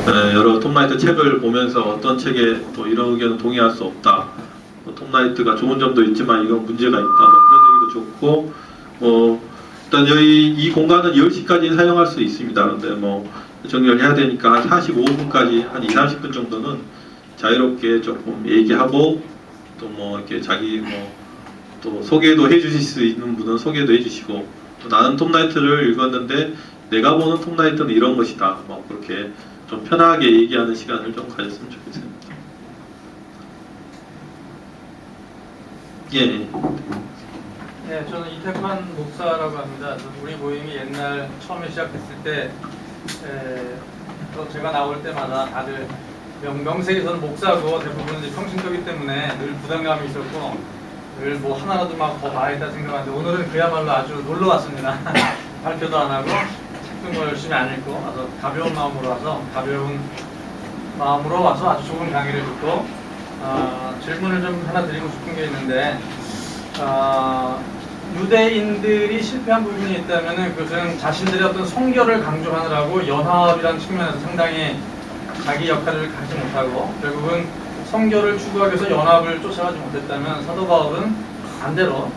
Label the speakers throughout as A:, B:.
A: 여러 톱라이트 책을 보면서 어떤 책에 또 이런 의견은 동의할 수 없다. 톱라이트가 좋은 점도 있지만 이건 문제가 있다. 뭐 그런 얘기도 좋고, 일단 여기 이 공간은 10시까지 사용할 수 있습니다. 그런데 정리를 해야 되니까 한 45분까지 한 2, 30분 정도는 자유롭게 조금 얘기하고 또 이렇게 자기 또 소개도 해주실 수 있는 분은 소개도 해주시고, 또 나는 톱라이트를 읽었는데 내가 보는 톱라이트는 이런 것이다. 그렇게 좀 편하게 얘기하는 시간을 좀 가졌으면 좋겠습니다. 예.
B: 네, 저는 이태관 목사라고 합니다. 우리 모임이 옛날 처음에 시작했을 때, 또 제가 나올 때마다 다들 명색에서는 목사고 대부분 이제 평신도이기 때문에 늘 부담감이 있었고, 늘 하나라도 막 더 말했다 생각하는데 오늘은 그야말로 아주 놀러 왔습니다. 발표도 안 하고 책도 열심히 안 읽고 와서 가벼운 마음으로 와서 아주 좋은 강의를 듣고 질문을 좀 하나 드리고 싶은 게 있는데, 유대인들이 실패한 부분이 있다면 그것은 자신들의 어떤 성결을 강조하느라고 연합이라는 측면에서 상당히 자기 역할을 하지 못하고 결국은 성결을 추구하기 위해서 연합을 쫓아가지 못했다면, 사도 바울은 반대로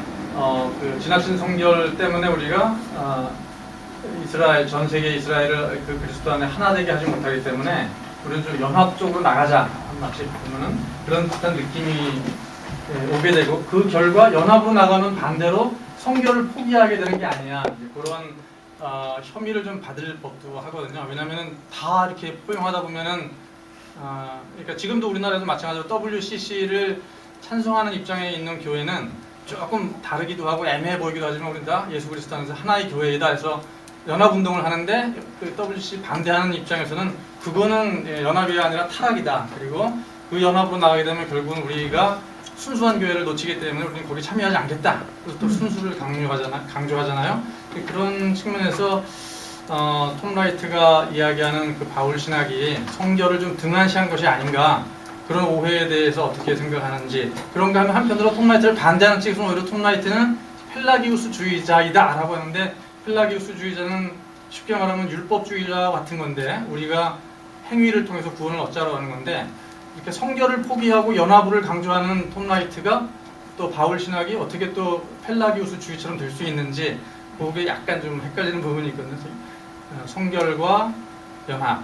B: 그 지나친 성결 때문에 우리가 전 세계 이스라엘을 그 그리스도 안에 하나 되게 하지 못하기 때문에 우리는 좀 연합적으로 나가자, 마치 보면은 그런 듯한 느낌이 오게 되고, 그 결과 연합으로 나가면 반대로 성결을 포기하게 되는 게 아니냐, 그런 혐의를 좀 받을 법도 하거든요. 왜냐하면 다 이렇게 포용하다 보면은 그러니까 지금도 우리나라에서 마찬가지로 WCC를 찬송하는 입장에 있는 교회는 조금 다르기도 하고 애매해 보이기도 하지만 우리는 다 예수 그리스도 안에서 하나의 교회이다 해서 연합운동을 하는데, 그 WCC 반대하는 입장에서는 그거는 연합이 아니라 타락이다. 그리고 그 연합으로 나가게 되면 결국은 우리가 순수한 교회를 놓치기 때문에 우리는 거기 참여하지 않겠다. 그래서 또 순수를 강조하잖아요. 그런 측면에서 톰 라이트가 이야기하는 그 바울 신학이 성결을 좀 등한시한 것이 아닌가, 그런 오해에 대해서 어떻게 생각하는지. 그런가 하면 한편으로 톰 라이트를 반대하는 측에서는 오히려 톰 라이트는 펠라기우스주의자이다 라고 하는데, 펠라기우스주의자는 쉽게 말하면 율법주의자 같은 건데 우리가 행위를 통해서 구원을 얻자라고 하는 건데, 이렇게 성결을 포기하고 연합을 강조하는 톰 라이트가 또 바울 신학이 어떻게 또 펠라기우스주의처럼 될 수 있는지, 그게 약간 좀 헷갈리는 부분이 있거든요. 성결과 연합,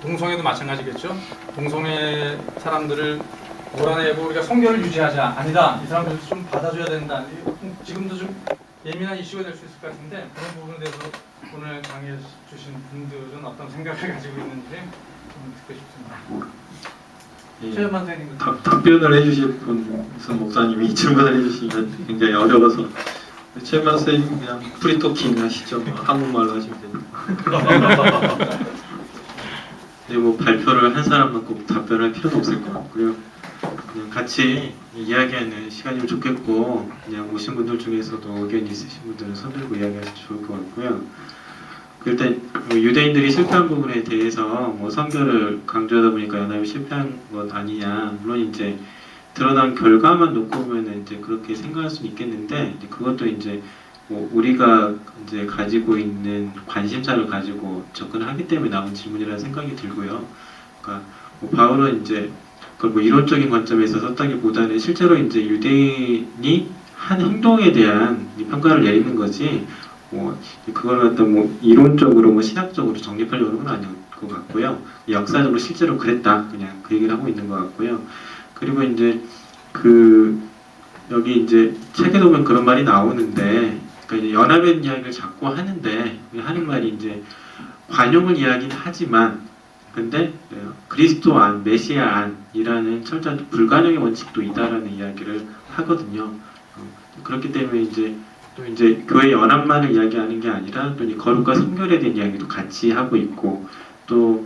B: 동성애도 마찬가지겠죠. 동성애 사람들을 몰아내고 우리가 성결을 유지하자, 아니다, 이 사람들 좀 받아줘야 된다. 지금도 좀 예민한 이슈가 될 수 있을 것 같은데, 그런 부분에 대해서 오늘 강의해 주신 분들은 어떤 생각을 가지고 있는지 좀 듣고 싶습니다. 최현만 선생님,
A: 답변을 해주실 분 목사님이 이 질문을 해주시면 굉장히 어려워서 최현만 선생님 그냥 프리토킹 하시죠. 한국말로 하시면 됩니다. 근데 발표를 한 사람만 꼭 답변할 필요는 없을 것 같고요. 그냥 같이 이야기하는 시간이면 좋겠고, 그냥 오신 분들 중에서도 의견이 있으신 분들은 손 들고 이야기하셔도 좋을 것 같고요. 일단 유대인들이 실패한 부분에 대해서 성결을 강조하다 보니까 연합이 실패한 것 아니냐, 물론 이제 드러난 결과만 놓고 보면 이제 그렇게 생각할 수는 있겠는데, 그것도 이제 우리가 이제 가지고 있는 관심사를 가지고 접근하기 때문에 나온 질문이라는 생각이 들고요. 그러니까 바울은 이제 그걸 이론적인 관점에서 썼다기보다는 실제로 이제 유대인이 한 행동에 대한 평가를 내리는 거지, 그걸 갖다 이론적으로 신학적으로 정립하려는 건 아닌 것 같고요. 역사적으로 실제로 그랬다, 그냥 그 얘기를 하고 있는 것 같고요. 그리고 이제 여기 이제 책에 보면 그런 말이 나오는데, 그러니까 이제 연합의 이야기를 자꾸 하는데 하는 말이 이제 관용을 이야기는 하지만, 근데 그리스도 안, 메시아 안이라는 철저한 불관용의 원칙도 있다라는 이야기를 하거든요. 그렇기 때문에 이제 또 이제 교회 연합만을 이야기하는 게 아니라 또 거룩과 성결에 대한 이야기도 같이 하고 있고, 또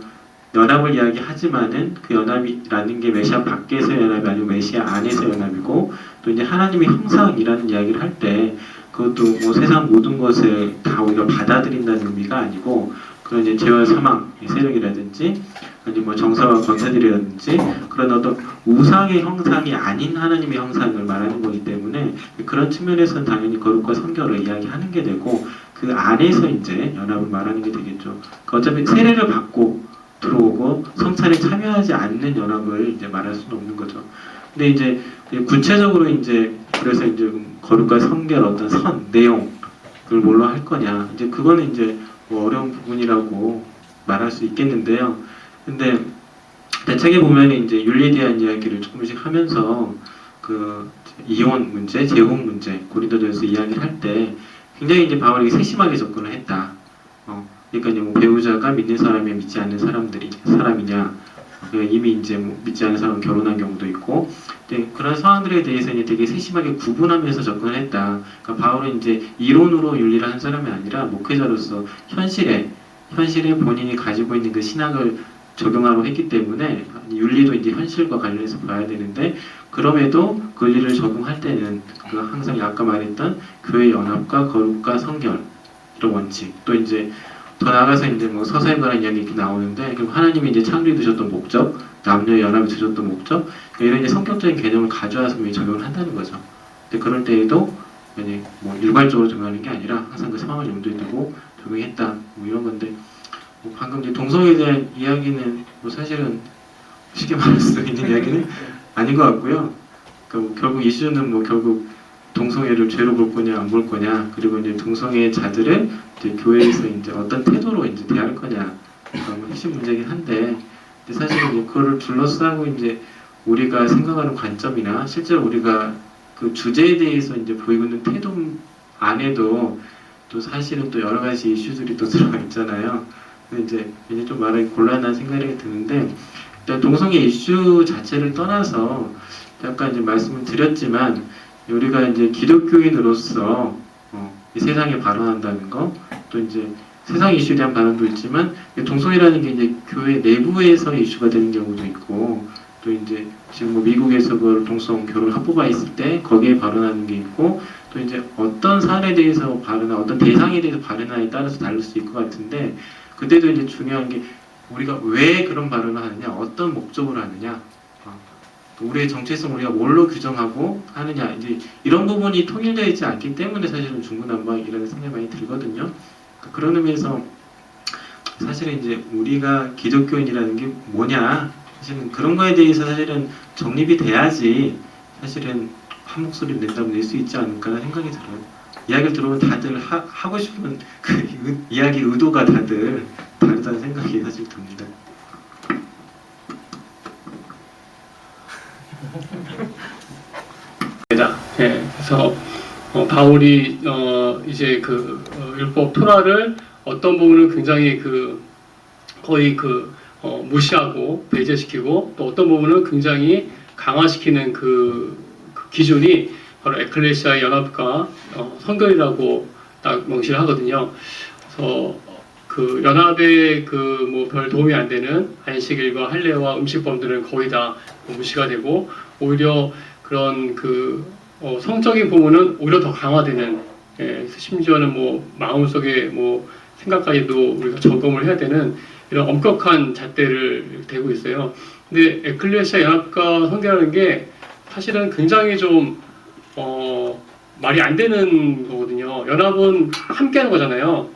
A: 연합을 이야기하지만은 그 연합이라는 게 메시아 밖에서의 연합이 아니고 메시아 안에서 연합이고, 또 이제 하나님의 형상이라는 이야기를 할 때 그것도 세상 모든 것을 다 우리가 받아들인다는 의미가 아니고, 그런 이제 죄와 사망 세력이라든지 아니면 정사와 권세들이라든지 그런 어떤 우상의 형상이 아닌 하나님의 형상을 말하는 거기 때문에, 그런 측면에서는 당연히 거룩과 성결을 이야기하는 게 되고, 그 안에서 이제 연합을 말하는 게 되겠죠. 어차피 세례를 받고 들어오고 성찬에 참여하지 않는 연합을 이제 말할 수는 없는 거죠. 근데 이제 구체적으로 이제 그래서 이제 거룩과 성결 어떤 선 내용 그걸 뭘로 할 거냐 이제 그거는 이제 뭐 어려운 부분이라고 말할 수 있겠는데요. 근데 책에 보면 이제 윤리에 대한 이야기를 조금씩 하면서 그 이혼 문제, 재혼 문제, 고린도전서 이야기를 할 때 굉장히 이제 바울이 세심하게 접근을 했다. 그러니까 이제 뭐 배우자가 믿는 사람이 믿지 않는 사람이냐, 이미 이제 뭐 믿지 않는 사람 결혼한 경우도 있고, 그런 상황들에 대해서 이제 되게 세심하게 구분하면서 접근을 했다. 그러니까 바울은 이제 이론으로 윤리를 한 사람이 아니라 목회자로서 현실에 본인이 가지고 있는 그 신학을 적용하러 했기 때문에 윤리도 이제 현실과 관련해서 봐야 되는데 그럼에도 그 윤리를 적용할 때는 그 항상 아까 말했던 교회 연합과 거룩과 성결 이런 원칙 또 이제 더 나아가서 이제 뭐 서서에 관한 이야기 이렇게 나오는데 그리고 하나님이 이제 창조해 두셨던 목적 남녀 연합에 두셨던 목적 이런 이제 성격적인 개념을 가져와서 적용을 한다는 거죠. 근데 그럴 때에도 뭐 일괄적으로 적용하는 게 아니라 항상 그 상황을 염두에 두고 적용했다 뭐 이런 건데 뭐 방금 이제 동성애에 대한 이야기는 뭐 사실은 쉽게 말할 수 있는 이야기는 아닌 것 같고요. 그러니까 뭐 결국 이슈는 뭐 결국 동성애를 죄로 볼 거냐 안 볼 거냐 그리고 이제 동성애자들을 이제 교회에서 이제 어떤 태도로 이제 대할 거냐 뭐 핵심 문제긴 한데 근데 사실은 이제 그거를 둘러싸고 이제 우리가 생각하는 관점이나 실제로 우리가 그 주제에 대해서 이제 보이고 있는 태도 안에도 또 사실은 또 여러 가지 이슈들이 또 들어가 있잖아요. 근데 이제 좀 말하기 곤란한 생각이 드는데 일단 동성애 이슈 자체를 떠나서 약간 이제 말씀을 드렸지만 우리가 이제 기독교인으로서 이 세상에 발언한다는 거 또 이제 세상 이슈에 대한 발언도 있지만 동성애라는 게 이제 교회 내부에서 이슈가 되는 경우도 있고 또 이제 지금 뭐 미국에서 그 동성 결혼 합법화 있을 때 거기에 발언하는 게 있고 또 이제 어떤 사안에 대해서 발언하고 어떤 대상에 대해서 발언하에 따라서 다를 수 있을 것 같은데 그때도 이제 중요한 게 우리가 왜 그런 발언을 하느냐 어떤 목적으로 하느냐 우리의 정체성 우리가 뭘로 규정하고 하느냐 이제 이런 부분이 통일되어 있지 않기 때문에 사실은 중구난방이라는 생각이 많이 들거든요. 그런 의미에서 사실은 이제 우리가 기독교인이라는 게 뭐냐 사실은 그런 거에 대해서 사실은 정립이 돼야지 사실은 한 목소리를 낸다면 낼 수 있지 않을까라는 생각이 들어요. 이야기를 들어보면 다들 하고 싶은 그 이야기 의도가 다들 다르다는 생각이 사실 듭니다.
C: 네, 그래서 바울이 이제 그 율법 토라를 어떤 부분을 굉장히 거의 무시하고 배제시키고 또 어떤 부분을 굉장히 강화시키는 그 기준이 바로 에클레시아의 연합과 성결이라고 딱 명시를 하거든요. 그래서 그 연합에 뭐 별 도움이 안 되는 안식일과 할례와 음식범들은 거의 다 무시가 되고 오히려 그런 성적인 부분은 오히려 더 강화되는 심지어는 뭐 마음속에 뭐 생각까지도 우리가 점검을 해야 되는 이런 엄격한 잣대를 대고 있어요. 근데 에클레시아 연합과 성결하는 게 사실은 굉장히 좀 말이 안 되는 거거든요. 연합은 함께하는 거잖아요.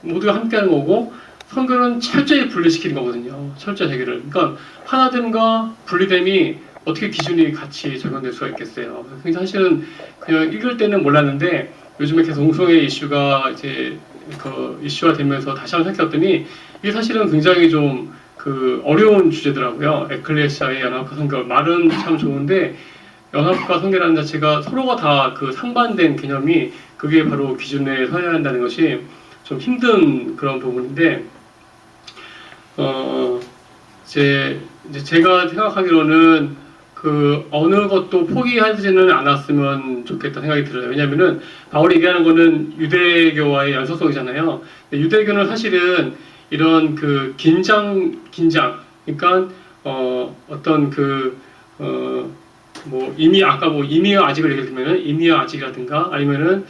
C: 모두가 함께하는 거고 성결은 철저히 분리시키는 거거든요. 철저히 해결을. 그러니까 하나됨과 분리됨이 어떻게 기준이 같이 적용될 수가 있겠어요. 그래서 사실은 그냥 읽을 때는 몰랐는데 요즘에 계속 동성애 이슈가 이제 이슈가 되면서 다시 한번 생각해봤더니 이게 사실은 굉장히 좀 어려운 주제더라고요. 에클레시아의 연합과 성결 말은 참 좋은데 연합과 성결하는 자체가 서로가 다 상반된 개념이 그게 바로 기준에 서야 한다는 것이 좀 힘든 그런 부분인데 제가 생각하기로는 어느 것도 포기하지는 않았으면 좋겠다 생각이 들어요. 왜냐면은 바울이 얘기하는 거는 유대교와의 연속성이잖아요. 유대교는 사실은 이런 긴장 그러니까 어떤 뭐 임의와 아직을 예를 들면은 임의와 아직이라든가 아니면은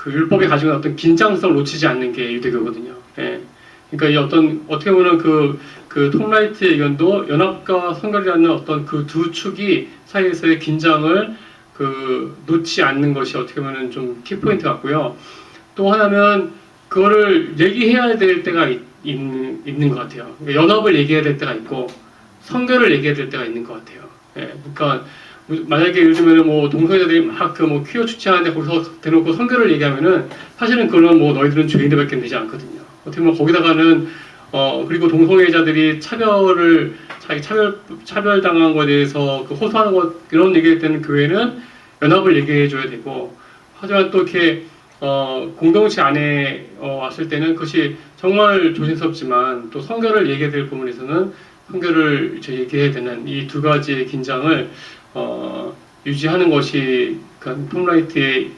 C: 율법이 가지고 있는 어떤 긴장성을 놓치지 않는 게 유대교거든요. 예. 그러니까 이 어떻게 보면 톰라이트의 의견도 연합과 성결이라는 어떤 두 축이 사이에서의 긴장을 놓지 않는 것이 어떻게 보면 좀 키포인트 같고요. 또 하나는 그거를 얘기해야 될 때가 있는 것 같아요. 그러니까 연합을 얘기해야 될 때가 있고 성결을 얘기해야 될 때가 있는 것 같아요. 예, 그러니까 만약에 예를 들면 뭐 동성애자들이 막 그 뭐 퀴어 추치하는데 거기서 대놓고 성결을 얘기하면은 사실은 그거는 뭐 너희들은 죄인들밖에 되지 않거든요. 어떻게 보면 거기다가는 그리고 동성애자들이 자기 차별당한 거에 대해서 그 호소하는 것 이런 얘기할 때는 교회는 연합을 얘기해줘야 되고 하지만 또 이렇게 공동체 안에 왔을 때는 그것이 정말 조심스럽지만 또 성결을 얘기해야 될 부분에서는 성결을 얘기해야 되는 이 두 가지의 긴장을 유지하는 것이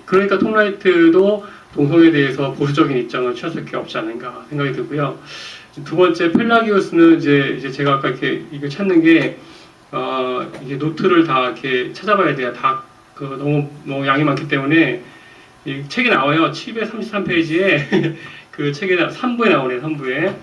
C: 그러니까 톰라이트도 동성애에 대해서 보수적인 입장을 취할 수밖에 없지 않은가 생각이 들고요. 두 번째 펠라기우스는 이제 제가 아까 이렇게 이거 찾는 게 이게 노트를 다 이렇게 찾아봐야 돼요. 다 너무 양이 많기 때문에 이 책이 나와요. 733페이지에 그 책에 3부에 나오네요. 3부에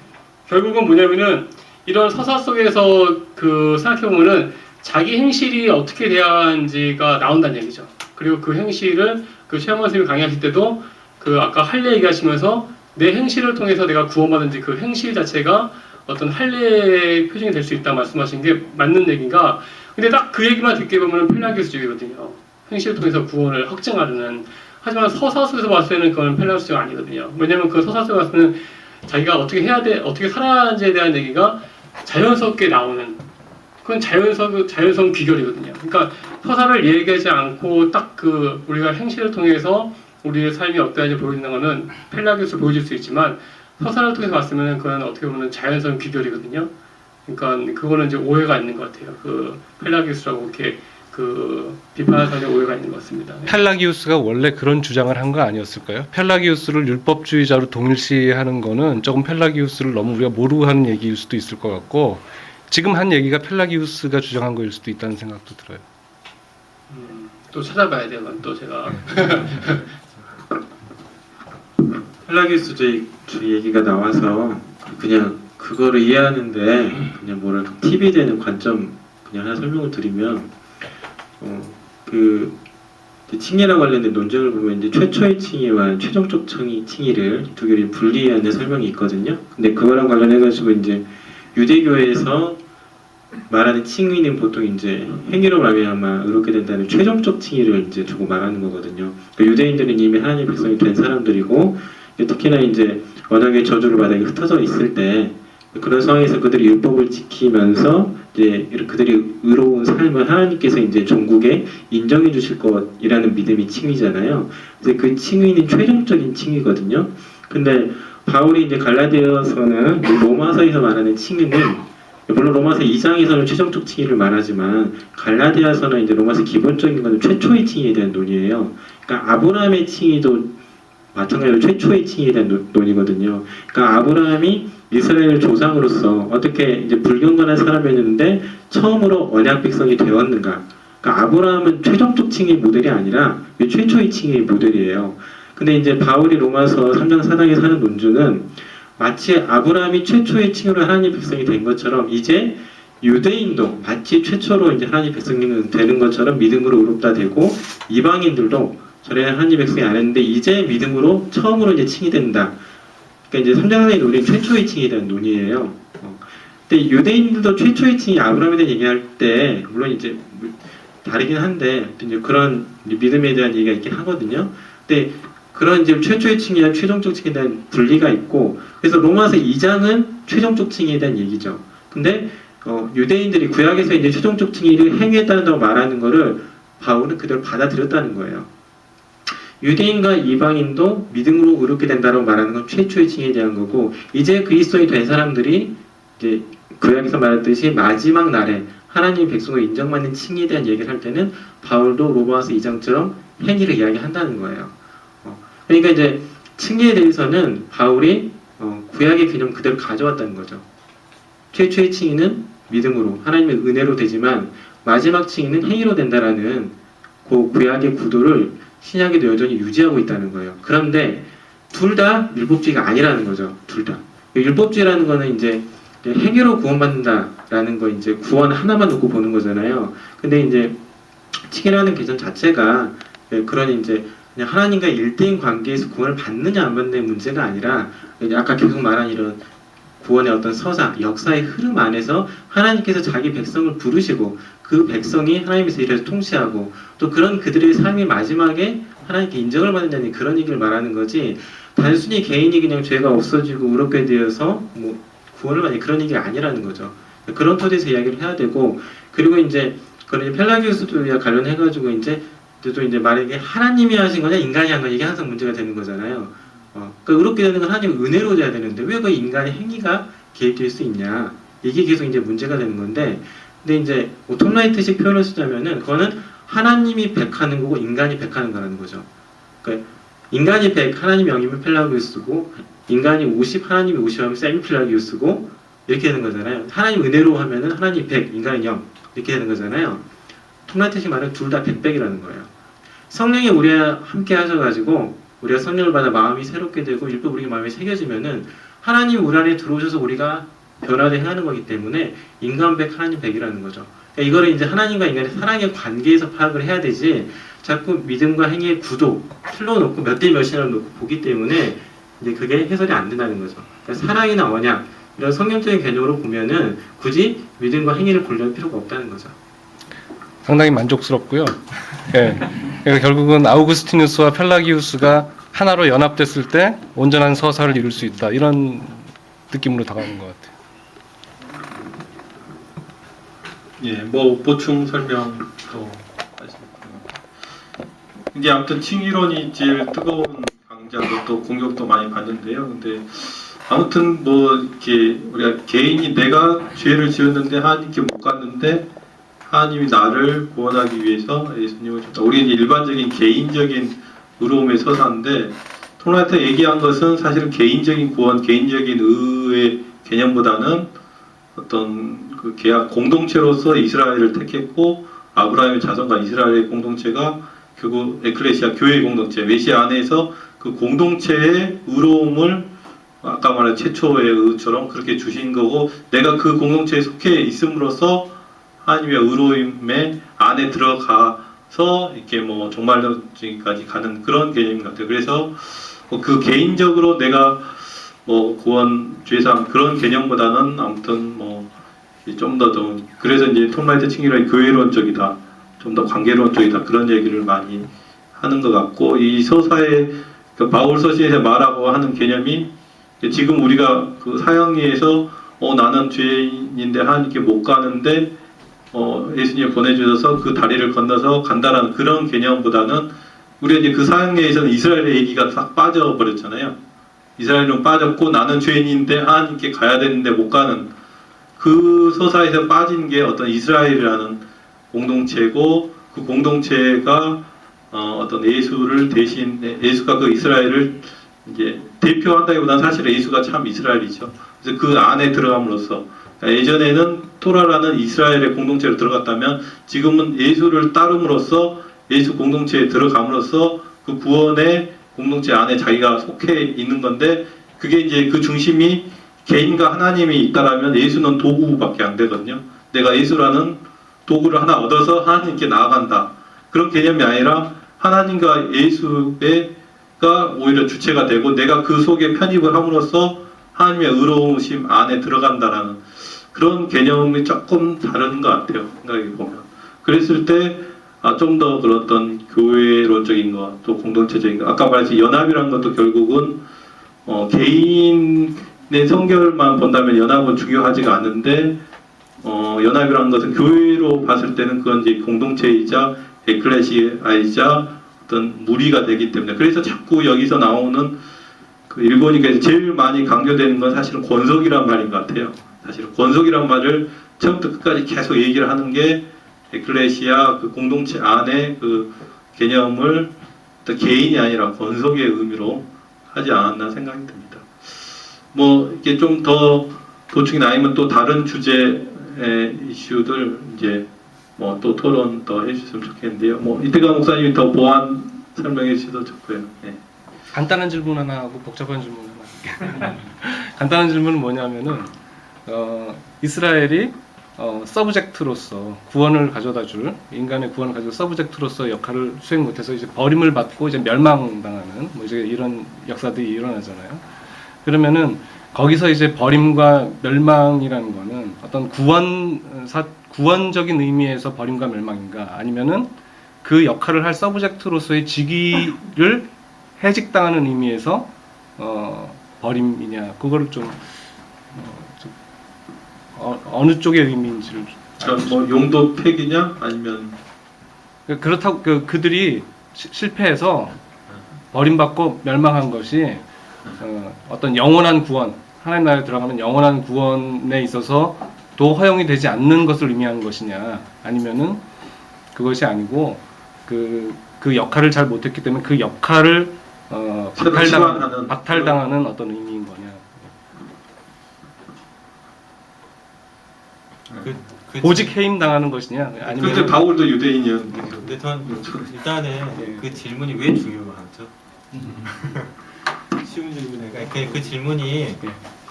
C: 결국은 뭐냐면은 이런 서사 속에서 그 생각해보면은 자기 행실이 어떻게 돼야 하는지가 나온다는 얘기죠. 그리고 그 행실을 그 최영원 선생님이 강의하실 때도 그 아까 할례 얘기하시면서 내 행실을 통해서 내가 구원받은지 그 행실 자체가 어떤 할례의 표징이 될 수 있다 말씀하신 게 맞는 얘기인가. 근데 딱 그 얘기만 듣게 보면 펠라기우스적이거든요. 행실을 통해서 구원을 확증하려는. 하지만 서사 속에서 봤을 때는 그건 펠라기우스가 아니거든요. 왜냐면 그 서사 속에 봤을 때는 자기가 어떻게 해야 돼, 어떻게 살아야 하는지에 대한 얘기가 자연스럽게 나오는, 그건 자연성 귀결이거든요. 그러니까 서사를 얘기하지 않고 딱 그 우리가 행실을 통해서 우리의 삶이 어떠한지 보여주는 거는 펠라기우스를 보여줄 수 있지만 서사를 통해서 봤으면 그건 어떻게 보면 자연성 귀결이거든요. 그러니까 그거는 이제 오해가 있는 것 같아요. 그 펠라기우스라고 이렇게 그 비판하는 사람의 오해가 있는 것 같습니다.
D: 펠라기우스가 원래 그런 주장을 한 거 아니었을까요? 펠라기우스를 율법주의자로 동일시하는 거는 조금 펠라기우스를 너무 우리가 모르고 하는 얘기일 수도 있을 것 같고 지금 한 얘기가 펠라기우스가 주장한 거일 수도 있다는 생각도 들어요.
C: 또 찾아봐야 돼요. 그건 또 제가
A: 펠라기우스주의 얘기가 나와서 그냥 그거를 이해하는데 그냥 뭐랄까 팁이 되는 관점 그냥 하나 설명을 드리면 그 칭의랑 관련된 논쟁을 보면 이제 최초의 칭의와 최종적 칭의를 두 개를 분리하는 설명이 있거든요. 근데 그거랑 관련해가지고 이제 유대교에서 말하는 칭의는 보통 이제 행위로 말미암아 의롭게 된다는 최종적 칭의를 이제 두고 말하는 거거든요. 그러니까 유대인들은 이미 하나님의 백성이 된 사람들이고 특히나 이제 언약의 저주를 받아 흩어져 있을 때 그런 상황에서 그들이 율법을 지키면서 이제 그들이 의로운 삶을 하나님께서 이제 종국에 인정해 주실 것이라는 믿음이 칭의잖아요. 그래서 그 칭의는 최종적인 칭의거든요. 근데 바울이 이제 갈라디아서는 로마서에서 말하는 칭의는 물론 로마서 2장에서는 최종적 칭의를 말하지만 갈라디아서는 이제 로마서 기본적인 것은 최초의 칭의에 대한 논의예요. 그러니까 아브라함의 칭의도 마찬가지로 최초의 칭의에 대한 논의거든요. 그러니까 아브라함이 이스라엘 조상으로서 어떻게 이제 불경건한 사람이었는데 처음으로 언약 백성이 되었는가? 그러니까 아브라함은 최종적 칭의 모델이 아니라 최초의 칭의 모델이에요. 근데 이제 바울이 로마서 3장 4장에서 하는 논증은 마치 아브라함이 최초의 칭의로 하나님 백성이 된 것처럼 이제 유대인도 마치 최초로 이제 하나님 백성이 되는 것처럼 믿음으로 의롭다 되고 이방인들도 전에는 하나님 백성이 안 했는데 이제 믿음으로 처음으로 이제 칭이 된다. 그러니까 이제 3장의 논의는 최초의 칭에 대한 논의예요. 근데 유대인들도 최초의 칭이 아브라함에 대한 얘기할 때 물론 이제 다르긴 한데 이제 그런 믿음에 대한 얘기가 있긴 하거든요. 근데 그런 이제 최초의 칭이랑 최종적 칭에 대한 분리가 있고 그래서 로마서 2장은 최종적 칭에 대한 얘기죠. 근데 유대인들이 구약에서 이제 최종적 칭의를 행했다고 말하는 거를 바울은 그대로 받아들였다는 거예요. 유대인과 이방인도 믿음으로 의롭게 된다고 말하는 건 최초의 칭에 대한 거고 이제 그리스도인이 된 사람들이 이제 구약에서 말했듯이 마지막 날에 하나님 백성을 인정받는 칭에 대한 얘기를 할 때는 바울도 로마서 2장처럼 행위를 이야기한다는 거예요. 그러니까 이제 칭의에 대해서는 바울이 구약의 개념 그대로 가져왔다는 거죠. 최초의 칭의는 믿음으로 하나님의 은혜로 되지만 마지막 칭의는 행위로 된다라는 그 구약의 구도를 신약에도 여전히 유지하고 있다는 거예요. 그런데 둘 다 율법주의가 아니라는 거죠. 둘 다. 율법주의라는 거는 이제 행위로 구원받는다라는 거 이제 구원 하나만 놓고 보는 거잖아요. 근데 이제 칭의라는 개념 자체가 그런 이제 그냥 하나님과 일대인 관계에서 구원을 받느냐 안 받느냐의 문제가 아니라 아까 계속 말한 이런
E: 구원의 어떤 서사, 역사의 흐름 안에서 하나님께서 자기 백성을 부르시고 그 백성이 하나님께서 이래서 통치하고 또 그런 그들의 삶이 마지막에 하나님께 인정을 받는다는 그런 얘기를 말하는 거지 단순히 개인이 그냥 죄가 없어지고 의롭게 되어서 뭐 구원을 받는 그런 얘기가 아니라는 거죠. 그런 토대에서 이야기를 해야 되고 그리고 이제 그런 펠라기우스도 관련해가지고 이제 또 이제 만약에 하나님이 하신 거냐 인간이 한 거냐 이게 항상 문제가 되는 거잖아요. 그러니까 의롭게 되는 건 하나님 은혜로 돼야 되는데 왜 그 인간의 행위가 개입될 수 있냐 이게 계속 이제 문제가 되는 건데 근데 이제 뭐 톰라이트식 표현을 쓰자면은 그거는 하나님이 100하는 거고 인간이 100하는 거라는 거죠. 그러니까 인간이 100 하나님이 0이면 펠라기우스고 인간이 50 하나님이 50하면 세미 펠라기우스고 이렇게 되는 거잖아요. 하나님 은혜로 하면은 하나님 100 인간이 0 이렇게 되는 거잖아요. 톰라이트식 말은 둘 다 100백이라는 거예요. 성령이 우리와 함께 하셔가지고 우리가 성령을 받아 마음이 새롭게 되고 율법 우리 마음에 새겨지면은 하나님 우리 안에 들어오셔서 우리가 변화를 행하는 거기 때문에 인간 100 하나님 100이라는 거죠. 그러니까 이거를 이제 하나님과 인간의 사랑의 관계에서 파악을 해야 되지 자꾸 믿음과 행위의 구도 틀로 놓고 몇 대 몇이라고 놓고 보기 때문에 이제 그게 해설이 안 된다는 거죠. 그러니까 사랑이나 언약 이런 성경적인 개념으로 보면은 굳이 믿음과 행위를 분류할 필요가 없다는 거죠.
D: 상당히 만족스럽고요. 예. 그러니까 결국은 아우구스티누스와 펠라기우스가 하나로 연합됐을 때 온전한 서사를 이룰 수 있다. 이런 느낌으로 다가오는 것 같아요.
A: 예, 뭐 보충 설명 더 하시겠고요. 이제 아무튼 칭의론이 제일 뜨거운 강자고 또 공격도 많이 받는데요. 근데 아무튼 뭐 이렇게 우리가 개인이 내가 죄를 지었는데 하나님께 못 갔는데 하나님이 나를 구원하기 위해서 예수님을 줬다. 우리 이제 일반적인 개인적인 의로움의 서사인데 톰라이트가 얘기한 것은 사실은 개인적인 구원, 개인적인 의의 개념보다는 어떤 그 계약 공동체로서 이스라엘을 택했고 아브라함의 자손과 이스라엘의 공동체가 결국 에클레시아 교회의 공동체, 메시아 안에서 그 공동체의 의로움을 아까 말한 최초의 의처럼 그렇게 주신 거고 내가 그 공동체에 속해 있음으로써 하나님의 의로움의 안에 들어가서 이렇게 뭐 종말론까지 가는 그런 개념인 것 같아요. 그래서 그 개인적으로 내가 뭐 구원, 죄상 그런 개념보다는 아무튼 뭐 좀 더 좀 그래서 이제 톰라이트 칭의론이 교회론적이다, 좀 더 관계론적이다 그런 얘기를 많이 하는 것 같고 이 서사의 그 바울 서신에서 말하고 하는 개념이 지금 우리가 그 사형리에서 나는 죄인인데 하나님께 못 가는데 예수님 보내주셔서 그 다리를 건너서 간다라는 그런 개념보다는 우리가 이제 그 사형리에서는 이스라엘의 얘기가 싹 빠져버렸잖아요. 이스라엘은 빠졌고 나는 죄인인데 하나님께 가야 되는데 못 가는 그 서사에서 빠진 게 어떤 이스라엘이라는 공동체고 그 공동체가 어떤 예수를 대신 예수가 그 이스라엘을 이제 대표한다기보다는 사실 예수가 참 이스라엘이죠. 그래서 그 안에 들어감으로써 예전에는 토라라는 이스라엘의 공동체로 들어갔다면 지금은 예수를 따름으로써 예수 공동체에 들어감으로써 그 구원의 공동체 안에 자기가 속해 있는 건데 그게 이제 그 중심이 개인과 하나님이 있다라면 예수는 도구밖에 안 되거든요. 내가 예수라는 도구를 하나 얻어서 하나님께 나아간다. 그런 개념이 아니라 하나님과 예수가 오히려 주체가 되고 내가 그 속에 편입을 함으로써 하나님의 의로우심 안에 들어간다라는 그런 개념이 조금 다른 것 같아요. 생각해 보면. 그랬을 때 좀 더 그런 어떤 교회론적인 것, 또 공동체적인 것, 아까 말했듯이 연합이라는 것도 결국은 개인의 성결만 본다면 연합은 중요하지가 않은데 연합이라는 것은 교회로 봤을 때는 그건 이제 공동체이자 에클레시아이자 어떤 무리가 되기 때문에 그래서 자꾸 여기서 나오는 그 일본이가 제일 많이 강조되는 건 사실은 권속이란 말인 것 같아요. 사실은 권속이란 말을 처음부터 끝까지 계속 얘기를 하는 게 에클레시아 그 공동체 안에 그 개념을 개인이 아니라 권속의 의미로 하지 않았나 생각이 듭니다. 뭐 이게 좀 더 도중이 나이면 또 다른 주제의 이슈들 이제 뭐 또 토론 더 해주셨으면 좋겠는데요. 뭐 이태강 목사님이 더 보완 설명해 주셔도 좋고요. 네.
D: 간단한 질문 하나 하고 복잡한 질문 하나. 간단한 질문은 뭐냐면은 이스라엘이 서브젝트로서 구원을 가져다줄 인간의 구원을 가져다 서브젝트로서 역할을 수행 못해서 이제 버림을 받고 이제 멸망당하는 뭐 이제 이런 역사들이 일어나잖아요. 그러면은 거기서 이제 버림과 멸망이라는 거는 어떤 구원적인 의미에서 버림과 멸망인가, 아니면은 그 역할을 할 서브젝트로서의 직위를 해직당하는 의미에서 버림이냐, 그거를 좀 어느 쪽의 의미인지를
A: 그러니까 뭐 용도 폐기냐 아니면
D: 그렇다고 그들이 실패해서 버림받고 멸망한 것이 어떤 영원한 구원, 하나님 나라에 들어가면 영원한 구원에 있어서 도 허용이 되지 않는 것을 의미하는 것이냐, 아니면은 그것이 아니고 그 역할을 잘 못했기 때문에 그 역할을 박탈당하는 어떤 의미인 거냐. 보직 해임 당하는 것이냐,
A: 근데
D: 아니면
A: 바울도 유대인이었는데
E: 근데 전 일단은 그 질문이 왜 중요하죠? 쉬운 질문이니까 그 질문이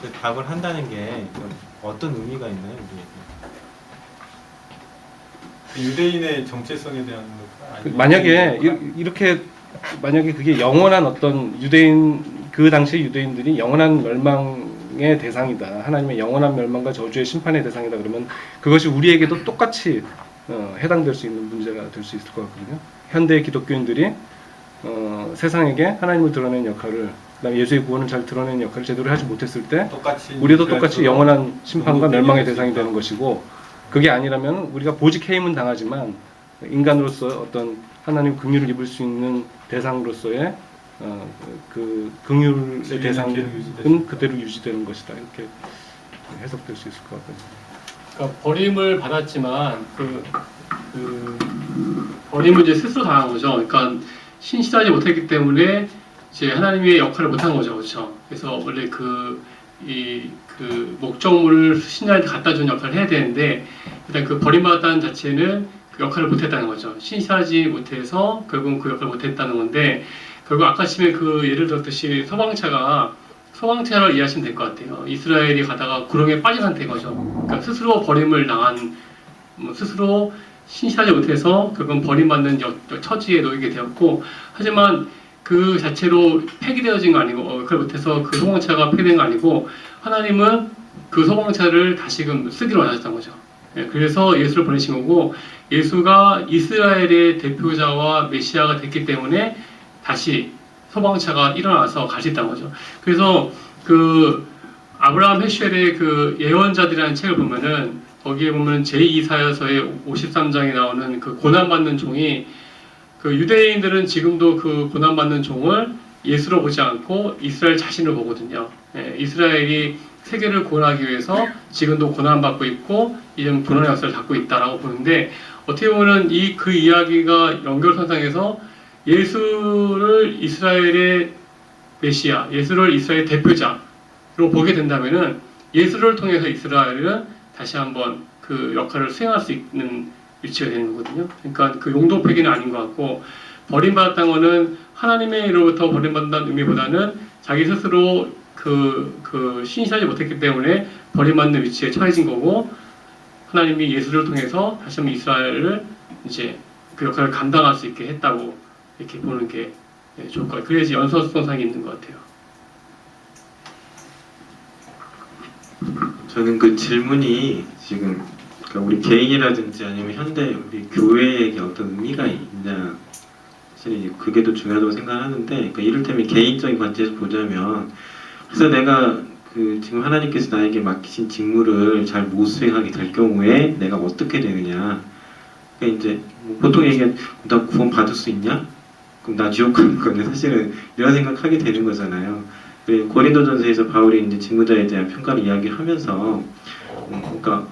E: 그 답을 한다는 게 어떤 의미가 있나요, 우리에게?
F: 유대인의 정체성에 대한
D: 만약에 이렇게 만약에 그게 영원한 어떤 유대인, 그 당시 유대인들이 영원한 멸망의 대상이다, 하나님의 영원한 멸망과 저주의 심판의 대상이다, 그러면 그것이 우리에게도 똑같이 해당될 수 있는 문제가 될 수 있을 것 같거든요. 현대 기독교인들이 세상에게 하나님을 드러내는 역할을, 그다음에 예수의 구원을 잘 드러내는 역할을 제대로 하지 못했을 때 우리도 똑같이 영원한 심판과 멸망의 대상이 되는 것이고, 그게 아니라면 우리가 보직 해임은 당하지만 인간으로서 어떤 하나님 긍휼을 입을 수 있는 대상으로서의 그 긍휼의 대상은 그대로 유지되는 것이다, 이렇게 해석될 수 있을 것 같아요.
C: 그러니까 버림을 받았지만 버림을 이제 스스로 당한 거죠. 그러니까 신실하지 못했기 때문에 이제 하나님의 역할을 못한 거죠, 그렇죠? 그래서 원래 그 목적물을 신자한테 갖다 주는 역할을 해야 되는데, 일단 그 버림받았다는 자체는 그 역할을 못했다는 거죠. 신실하지 못해서 결국은 그 역할을 못했다는 건데, 결국 아까 처음에 그 예를 들었듯이 소방차를 이해하시면 될 것 같아요. 이스라엘이 가다가 구렁에 빠진 상태인 거죠. 그러니까 스스로 버림을 당한, 스스로 신실하지 못해서 결국은 버림받는 처지에 놓이게 되었고, 하지만 그 자체로 폐기되어진 거 아니고, 그걸 못해서 그 소방차가 폐기된 거 아니고, 하나님은 그 소방차를 다시금 쓰기로 원하셨던 거죠. 그래서 예수를 보내신 거고, 예수가 이스라엘의 대표자와 메시아가 됐기 때문에 다시 소방차가 일어나서 갈 수 있다는 거죠. 그래서 그 아브라함 헤슈엘의 그 예언자들이라는 책을 보면은, 거기에 보면 제2사야서의 53장에 나오는 그 고난받는 종이, 그 유대인들은 지금도 그 고난받는 종을 예수로 보지 않고 이스라엘 자신을 보거든요. 이스라엘이 세계를 구원하기 위해서 지금도 고난받고 있고 이런 고난의 역사를 갖고 있다라고 보는데, 어떻게 보면 그 이야기가 연결선상에서 예수를 이스라엘의 메시아, 예수를 이스라엘의 대표자로 보게 된다면은 예수를 통해서 이스라엘은 다시 한번 그 역할을 수행할 수 있는 위치가 되는 거거든요. 그러니까 그 용도 폐기는 아닌 것 같고, 버림받았다는 거는 하나님의로부터 버림받는다는 의미보다는 자기 스스로 신실하지 못했기 때문에 버림받는 위치에 처해진 거고, 하나님이 예수를 통해서 다시 한번 이스라엘을 이제 그 역할을 감당할 수 있게 했다고 이렇게 보는 게 좋을 것 같아요. 그래야지 연속성상이 있는 것 같아요.
E: 저는 그 질문이 지금 그러니까 우리 개인이라든지 아니면 현대 우리 교회에게 어떤 의미가 있냐, 사실 이제 그게 더 중요하다고 생각하는데, 그러니까 이를테면 개인적인 관점에서 보자면, 그래서 내가 그 지금 하나님께서 나에게 맡기신 직무를 잘 못 수행하게 될 경우에 내가 어떻게 되느냐. 그러니까 이제 뭐 보통 얘기하면 나 구원 받을 수 있냐? 그럼 나 지옥 가는 건데, 사실은 이런 생각하게 되는 거잖아요. 고린도전서에서 바울이 이제 직무자에 대한 평가를 이야기하면서, 그러니까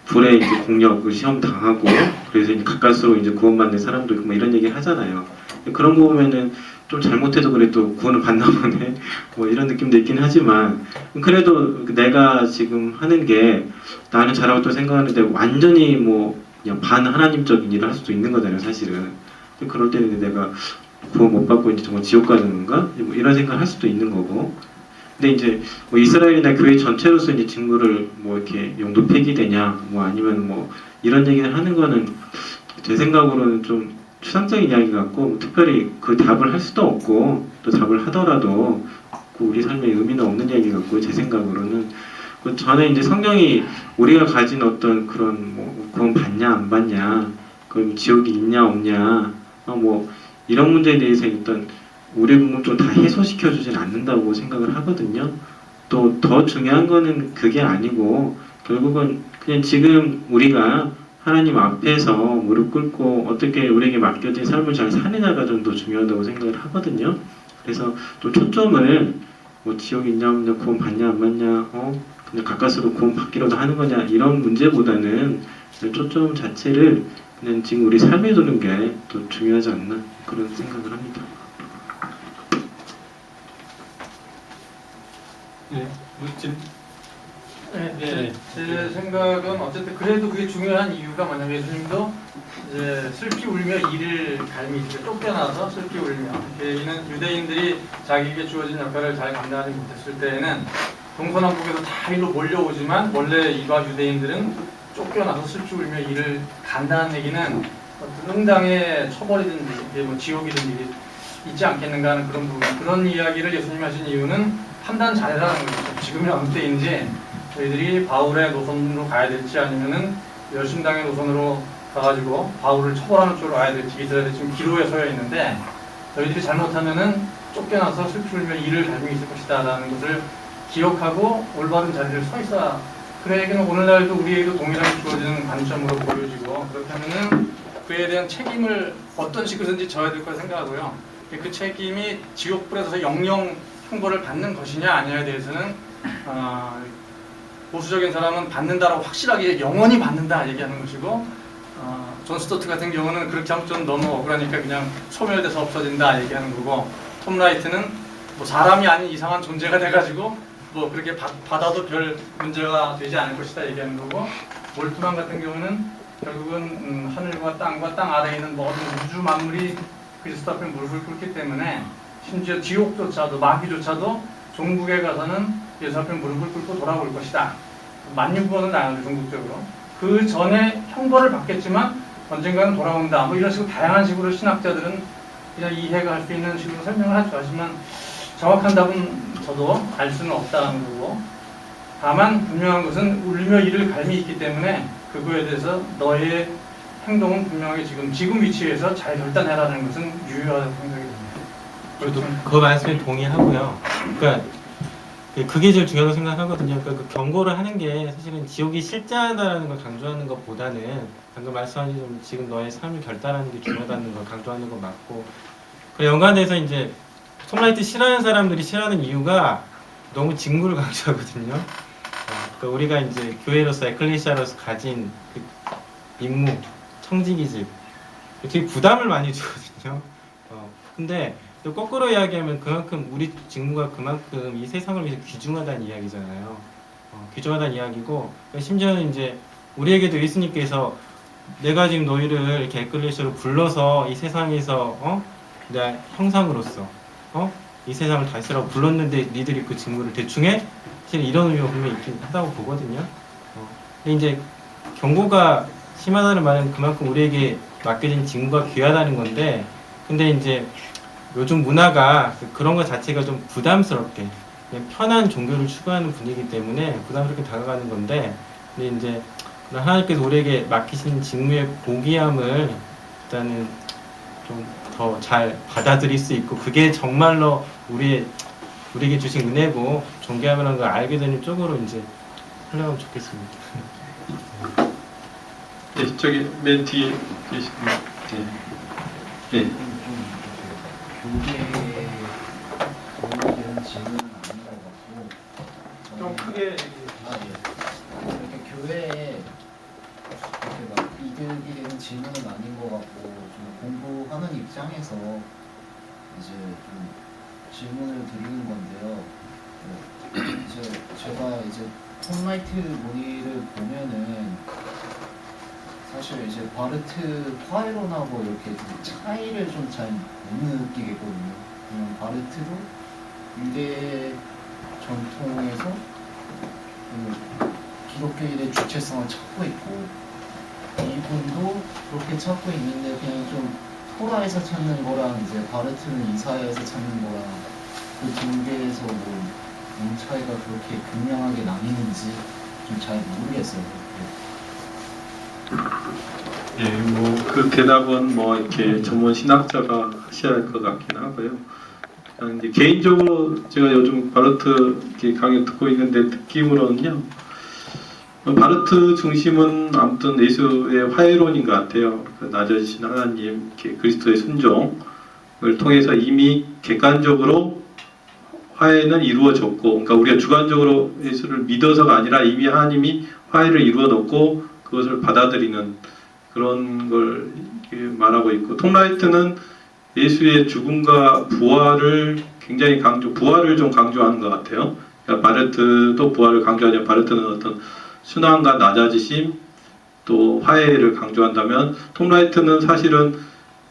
E: 불에 이제 공력을 시험 당하고 그래서 이제 가까스로 이제 구원받는 사람도 있고 뭐 이런 얘기를 하잖아요. 그런 거 보면은 좀 잘못해도 그래도 구원을 받나 보네 뭐 이런 느낌도 있긴 하지만, 그래도 내가 지금 하는 게 나는 잘하고 또 생각하는데 완전히 뭐 그냥 반하나님적인 일을 할 수도 있는 거잖아요, 사실은. 그럴 때는 내가 구원 못 받고 이제 정말 지옥 가는 건가? 뭐 이런 생각을 할 수도 있는 거고. 근데 이제 뭐 이스라엘이나 교회 전체로서 이제 직무를 뭐 이렇게 용도 폐기되냐, 뭐 아니면 뭐 이런 얘기를 하는 거는 제 생각으로는 좀 추상적인 이야기 같고, 뭐 특별히 그 답을 할 수도 없고, 또 답을 하더라도 같고 우리 삶에 의미는 없는 이야기 같고 제 생각으로는 저는 이제 성경이 우리가 가진 어떤 그런 뭐 구원 받냐 안 받냐, 그럼 지옥이 있냐 없냐, 뭐 이런 문제에 대해서 일단 우리 궁금증을 다 해소시켜 주진 않는다고 생각을 하거든요. 또 더 중요한 거는 그게 아니고 결국은 그냥 지금 우리가 하나님 앞에서 무릎 꿇고 어떻게 우리에게 맡겨진 삶을 잘 사느냐가 좀 더 중요하다고 생각을 하거든요. 그래서 또 초점을 뭐 지옥이 있냐 없냐, 구원 받냐 안 받냐, 그냥 가까스로 구원 받기라도 하는 거냐 이런 문제보다는 초점 자체를 그냥 지금 우리 삶에 두는 게 더 중요하지 않나 그런 생각을 합니다.
A: 네, 무슨
B: 네, 제 생각은 어쨌든 그래도 그게 중요한 이유가 뭐냐면 예수님도 이제 슬피 울며 이를 갈미시고 쫓겨나서 슬피 울며 이는 유대인들이 자기에게 주어진 역할을 잘 감당하지 못했을 때에는 동서남북에서 다 일로 몰려오지만 원래 이방 유대인들은 쫓겨나서 슬피 울며 이를 간다는 얘기는 어떤 응당의 처벌이든지 뭐 지옥이든 일이 있지 않겠는가 하는 그런 부분, 그런 이야기를 예수님이 하신 이유는 판단 잘해라는 거죠. 지금이 어느 때인지 저희들이 바울의 노선으로 가야 될지 아니면은 열심당의 노선으로 가가지고 바울을 처벌하는 쪽으로 가야 될지 이스라엘이 지금 기로에 서여 있는데 저희들이 잘못하면은 쫓겨나서 슬피 울며 이를 갈고 있을 것이다 라는 것을 기억하고 올바른 자리를 서 있어야, 그래 얘기는 오늘날도 우리에게도 동일하게 주어지는 관점으로 보여지고 그렇게 하면은 그에 대한 책임을 어떤 식으로든지 져야 될 거라 생각하고요. 그 책임이 지옥불에서 영영 형벌을 받는 것이냐 아니냐에 대해서는 보수적인 사람은 받는다라고 확실하게 영원히 받는다 얘기하는 것이고, 존 스토트 같은 경우는 그렇게 하면 좀 너무 억울하니까 그냥 소멸돼서 없어진다 얘기하는 거고, 톰 라이트는 뭐 사람이 아닌 이상한 존재가 돼가지고 뭐 그렇게 받아도 별 문제가 되지 않을 것이다 얘기하는 거고, 몰트만 같은 경우는 결국은 하늘과 땅 아래에 있는 모든 우주 만물이 그리스도 앞에 무릎을 꿇기 때문에 심지어 지옥조차도 마귀조차도 종국에 가서는 예수 앞에 무릎을 꿇고 돌아올 것이다. 만유구원은 나가는데 종국적으로 그 전에 형벌을 받겠지만 언젠가는 돌아온다. 뭐 이런 식으로 다양한 식으로 신학자들은 그냥 이해가 할 수 있는 식으로 설명을 하죠. 하지만 정확한 답은 저도 알 수는 없다는 거고, 다만 분명한 것은 울며 이를 갈미 있기 때문에 그거에 대해서 너의 행동은 분명하게 지금 위치에서 잘 결단해라는 것은 유효하다고 생각이 듭니다.
E: 저도 그 말씀에 동의하고요. 그러니까 그게 제일 중요하다고 생각하거든요. 그러니까 그 경고를 하는 게 사실은 지옥이 실제하다는 걸 강조하는 것보다는 방금 말씀하신 좀 지금 너의 삶을 결단하는 게 중요하다는 걸 강조하는 건 맞고, 그 연관해서 이제 톰라이트 싫어하는 사람들이 싫어하는 이유가 너무 직무를 강조하거든요. 그러니까 우리가 이제 교회로서 에클레시아로서 가진 그 임무, 청지기질 되게 부담을 많이 주거든요. 근데 또 거꾸로 이야기하면 그만큼 우리 직무가 그만큼 이 세상을 위해서 귀중하다는 이야기잖아요. 귀중하다는 이야기고, 심지어는 이제 우리에게도 예수님께서 내가 지금 너희를 이렇게 에클레시아로 불러서 이 세상에서 내 형상으로서 이 세상을 다스리라고 불렀는데 니들이 그 직무를 대충해? 사실 이런 의미가 분명히 있긴 하다고 보거든요. 근데 이제 경고가 심하다는 말은 그만큼 우리에게 맡겨진 직무가 귀하다는 건데, 근데 이제 요즘 문화가 그런 것 자체가 좀 부담스럽게 그냥 편한 종교를 추구하는 분위기 때문에 부담스럽게 다가가는 건데, 근데 이제 하나님께서 우리에게 맡기신 직무의 고귀함을 일단은 좀 더 잘 받아들일 수 있고, 그게 정말로 우리에게 주신 은혜고 존귀함이라는 걸 알게 되는 쪽으로 이제 흘러가면 좋겠습니다.
A: 네, 저기 맨 뒤에 계신 분. 네.
F: 교회에 대한 질문은 아닌 것 같고,
B: 좀 크게
F: 이렇게 교회에 이렇게 막 이득이 되는 질문은 아닌 것 같고, 좀 공부하는 입장에서 이제 좀 질문을 드리는 건데요. 이제 제가 이제 톰라이트 무늬를 보면은 사실 이제 바르트 파이론하고 이렇게 좀 차이를 좀 잘 못 느끼겠거든요. 그냥 바르트도 유대 전통에서 그 기독교인의 주체성을 찾고 있고, 이분도 그렇게 찾고 있는데 그냥 좀 토라에서 찾는 거랑 이제 바르트는 이사야에서 찾는 거랑 그 두 개에서 뭐 차이가 그렇게 극명하게 나뉘는지 좀 잘 모르겠어요.
A: 예, 뭐 그 대답은 뭐 이렇게 전문 신학자가 하셔야 할 것 같긴 하고요. 그냥 이제 개인적으로 제가 요즘 바르트 이렇게 강의 듣고 있는데 느낌으로는요, 바르트 중심은 아무튼 예수의 화해론인 것 같아요. 그 낮아지신 하나님, 이렇게 그리스도의 순종을 통해서 이미 객관적으로 화해는 이루어졌고, 그러니까 우리가 주관적으로 예수를 믿어서가 아니라 이미 하나님이 화해를 이루어 놓고 그것을 받아들이는 그런 걸 말하고 있고, 톰 라이트는 예수의 죽음과 부활을 굉장히 부활을 좀 강조하는 것 같아요. 그러니까 바르트도 부활을 강조하지만 바르트는 어떤 순환과 낮아지심 또 화해를 강조한다면 톰 라이트는 사실은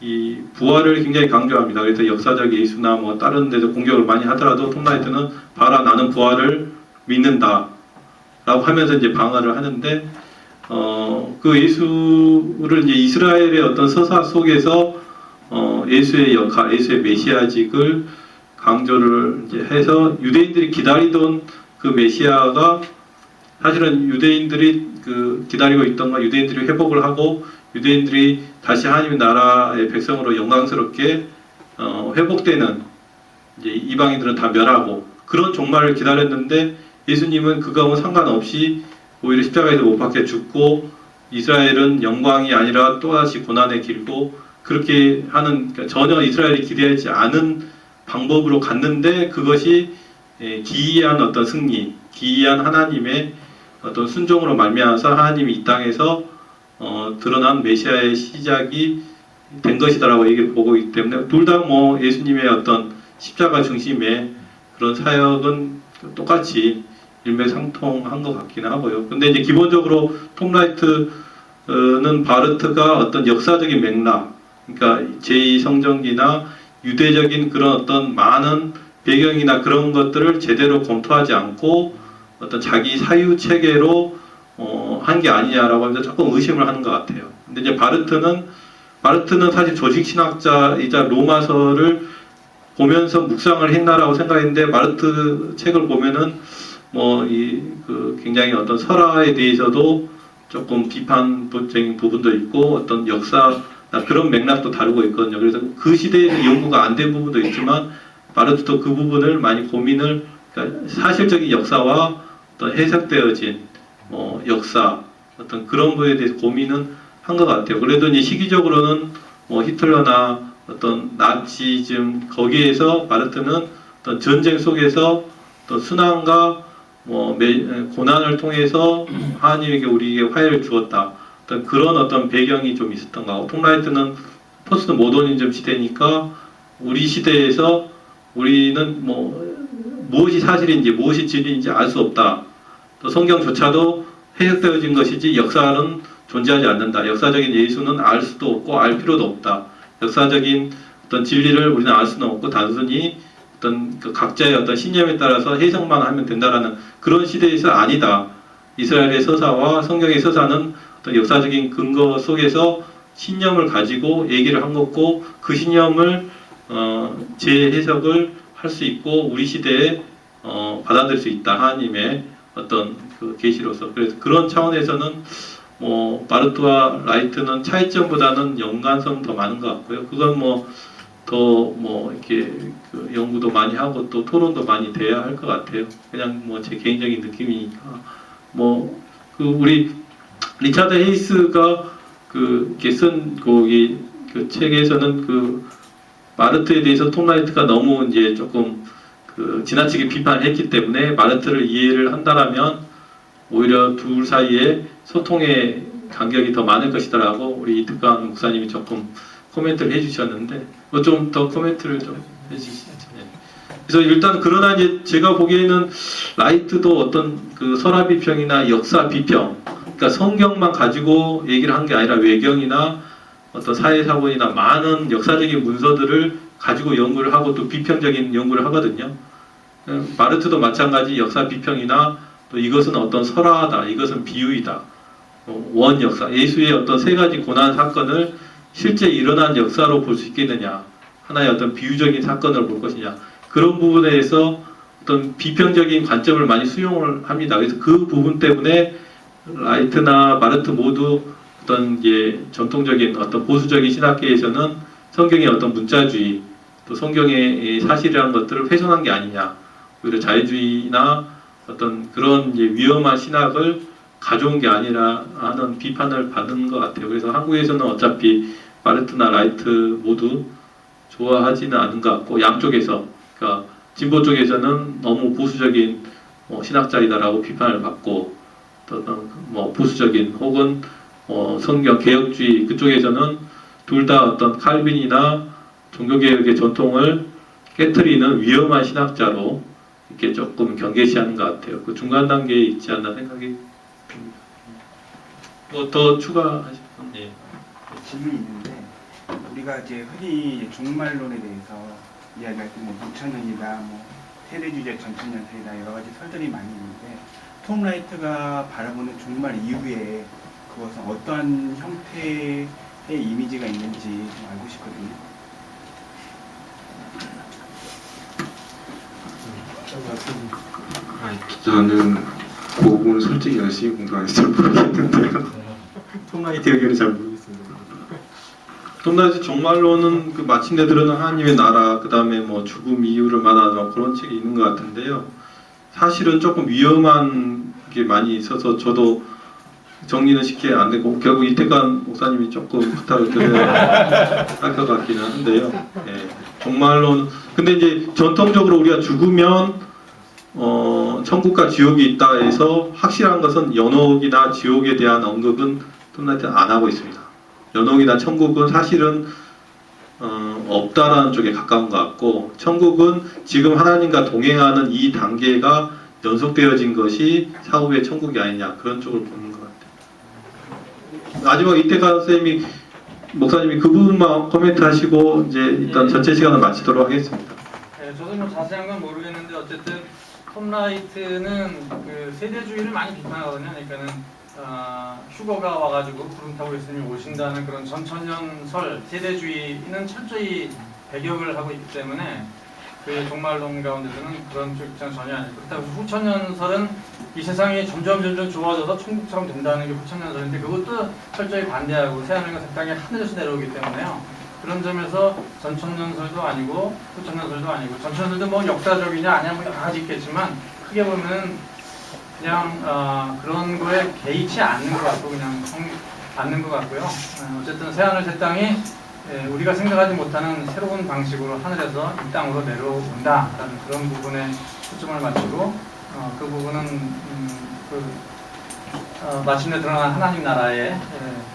A: 이 부활을 굉장히 강조합니다. 그래서 역사적 예수나 뭐 다른 데서 공격을 많이 하더라도 톰 라이트는 봐라 나는 부활을 믿는다 라고 하면서 이제 방어를 하는데 그 예수를 이제 이스라엘의 어떤 서사 속에서 예수의 역할, 예수의 메시아직을 강조를 이제 해서 유대인들이 기다리던 그 메시아가 사실은 유대인들이 그 기다리고 있던 거 유대인들이 회복을 하고 유대인들이 다시 하나님의 나라의 백성으로 영광스럽게 회복되는 이제 이방인들은 다 멸하고 그런 종말을 기다렸는데 예수님은 그거하고 상관없이 오히려 십자가에서 못 박혀 죽고 이스라엘은 영광이 아니라 또다시 고난의 길고 그렇게 하는 그러니까 전혀 이스라엘이 기대하지 않은 방법으로 갔는데 그것이 기이한 어떤 승리, 기이한 하나님의 어떤 순종으로 말미암아서 하나님이 이 땅에서 드러난 메시아의 시작이 된 것이다라고 얘기를 보고 있기 때문에 둘 다 뭐 예수님의 어떤 십자가 중심의 그런 사역은 똑같이 일맥상통한 것 같기는 하고요. 근데 이제 기본적으로 톰 라이트는 바르트가 어떤 역사적인 맥락, 그러니까 제2성전기나 유대적인 그런 어떤 많은 배경이나 그런 것들을 제대로 검토하지 않고 어떤 자기 사유 체계로 한 게 아니냐라고 하면서 조금 의심을 하는 것 같아요. 근데 이제 바르트는 사실 조직신학자이자 로마서를 보면서 묵상을 했나라고 생각했는데 바르트 책을 보면은 그 굉장히 어떤 설화에 대해서도 조금 비판적인 부분도 있고 어떤 역사 그런 맥락도 다루고 있거든요. 그래서 그 시대에서 연구가 안 된 부분도 있지만 바르트도 그 부분을 많이 고민을 그러니까 사실적인 역사와 어떤 해석되어진 역사 어떤 그런 부분에 대해서 고민은 한 것 같아요. 그래도 이제 시기적으로는 히틀러나 어떤 나치즘 거기에서 바르트는 어떤 전쟁 속에서 어떤 순환과 고난을 통해서 하나님에게 우리에게 화해를 주었다. 어떤 그런 어떤 배경이 좀 있었던 것 같고 톰 라이트는 포스트 모더니즘 시대니까 우리 시대에서 우리는 무엇이 사실인지 무엇이 진리인지 알 수 없다. 또 성경조차도 해석되어진 것이지 역사는 존재하지 않는다. 역사적인 예수는 알 수도 없고 알 필요도 없다. 역사적인 어떤 진리를 우리는 알 수는 없고 단순히 어떤 그 각자의 어떤 신념에 따라서 해석만 하면 된다라는 그런 시대에서 아니다. 이스라엘의 서사와 성경의 서사는 어떤 역사적인 근거 속에서 신념을 가지고 얘기를 한 거고 그 신념을 재해석을 할 수 있고 우리 시대에 받아들일 수 있다. 하나님의 어떤 그 계시로서 그래서 그런 차원에서는 바르트와 라이트는 차이점보다는 연관성 더 많은 것 같고요. 그건 이렇게 그 연구도 많이 하고 또 토론도 많이 돼야 할 것 같아요. 그냥 제 개인적인 느낌이니까 그 우리 리차드 헤이스가 이렇게 쓴 거기 그 책에서는 그 바르트에 대해서 톰 라이트가 너무 이제 조금 지나치게 비판했기 때문에 바르트를 이해를 한다라면 오히려 둘 사이에 소통의 간격이 더 많을 것이다라고 우리 이특강 목사님이 조금 코멘트를 해주셨는데 좀 더 코멘트를 좀 해주시죠. 그래서 일단 그러나 이제 제가 보기에는 라이트도 어떤 그 설화 비평이나 역사 비평, 그러니까 성경만 가지고 얘기를 한 게 아니라 외경이나 어떤 사회사본이나 많은 역사적인 문서들을 가지고 연구를 하고 또 비평적인 연구를 하거든요. 바르트도 마찬가지 역사 비평이나 또 이것은 어떤 설화다, 이것은 비유이다, 원 역사, 예수의 어떤 세 가지 고난 사건을 실제 일어난 역사로 볼 수 있겠느냐, 하나의 어떤 비유적인 사건을 볼 것이냐, 그런 부분에 대해서 어떤 비평적인 관점을 많이 수용을 합니다. 그래서 그 부분 때문에 라이트나 바르트 모두 어떤 전통적인 어떤 보수적인 신학계에서는 성경의 어떤 문자주의 또 성경의 사실이라는 것들을 훼손한 게 아니냐, 오히려 자유주의나 어떤 그런 위험한 신학을 가져온 게 아니라 하는 비판을 받은 것 같아요. 그래서 한국에서는 어차피 바르트나 라이트 모두 좋아하지는 않은 것 같고, 양쪽에서, 그러니까 진보 쪽에서는 너무 보수적인 신학자이다라고 비판을 받고, 또 보수적인 혹은 성경 개혁주의 그쪽에서는 둘 다 어떤 칼빈이나 종교개혁의 전통을 깨트리는 위험한 신학자로 이렇게 조금 경계시하는 것 같아요. 그 중간 단계에 있지 않나 생각이 듭니다. 뭐 더 추가하실 분? 예.
G: 질문이 있는데, 우리가 이제 흔히 종말론에 대해서 이야기할 때 뭐 6천년이다, 뭐 세대주의적 전천년설이다 여러 가지 설들이 많이 있는데, 톰 라이트가 바라보는 종말 이후에 그것은 어떠한 형태의 이미지가 있는지 좀 알고 싶거든요.
E: 저는 그 부분 솔직히 열심히 공부해서 잘 모르겠는데요. 톰라이트 의견은 잘 모르겠습니다.
A: 톰라이트 종말로는 그 마침내 드러난 하나님의 나라, 그 다음에 뭐 죽음 이유를 말하는 그런 책이 있는 것 같은데요. 사실은 조금 위험한 게 많이 있어서 저도 정리는 쉽게 안 되고, 결국 이태관 목사님이 조금 부탁을 드려야 할 것 같기는 한데요. 예, 종말로는, 근데 이제 전통적으로 우리가 죽으면 천국과 지옥이 있다 해서 확실한 것은 연옥이나 지옥에 대한 언급은 톰라이트는 안 하고 있습니다. 연옥이나 천국은 사실은 없다라는 쪽에 가까운 것 같고, 천국은 지금 하나님과 동행하는 이 단계가 연속되어진 것이 사후의 천국이 아니냐, 그런 쪽을 보는 것 같아요. 마지막 이태관 선생님이 목사님이 그 부분만 코멘트 하시고 이제 일단 전체 시간을 마치도록 하겠습니다.
B: 네, 저도 뭐 자세한 건 모르겠는데 어쨌든 톰 라이트는 그 세대주의를 많이 비판하거든요. 그러니까는 휴거가 와가지고 구름 타고 예수님이 오신다는 그런 전천년설 세대주의는 철저히 배격을 하고 있기 때문에 그 종말론 가운데서는 그런 쪽 입장 전혀 아니고, 그렇다고 후천년설은 이 세상이 점점 좋아져서 천국처럼 된다는 게 후천년설인데 그것도 철저히 반대하고 새하늘과 새 땅이 하늘에서 내려오기 때문에요. 그런 점에서 전천년설도 아니고 후천년설도 아니고, 전천년설도 뭐 역사적이냐 아니냐 뭐 여러 가지 있겠지만 크게 보면은 그냥 그런 거에 개의치 않는 것 같고 그냥 않는 것 같고요. 어쨌든 새하늘 새 땅이 우리가 생각하지 못하는 새로운 방식으로 하늘에서 이 땅으로 내려온다라는 그런 부분에 초점을 맞추고, 그 부분은 마침내 드러난 하나님 나라에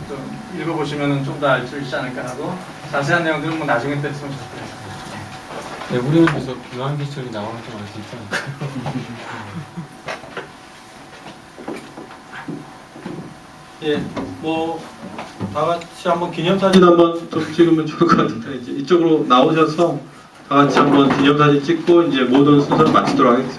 B: 좀 읽어보시면 좀 더 알 수 있지 않을까 하고, 자세한 내용들은 뭐 나중에 때 쓰면 좋겠습니다.
H: 네, 우리는 그래서 요한계시록이 나오면 좀 알 수 있지 않을까요?
A: 예, 뭐 다 같이 한번 기념사진 한번 좀 찍으면 좋을 것 같은데, 이제 이쪽으로 나오셔서 다 같이 한번 기념사진 찍고 이제 모든 순서를 마치도록 하겠습니다.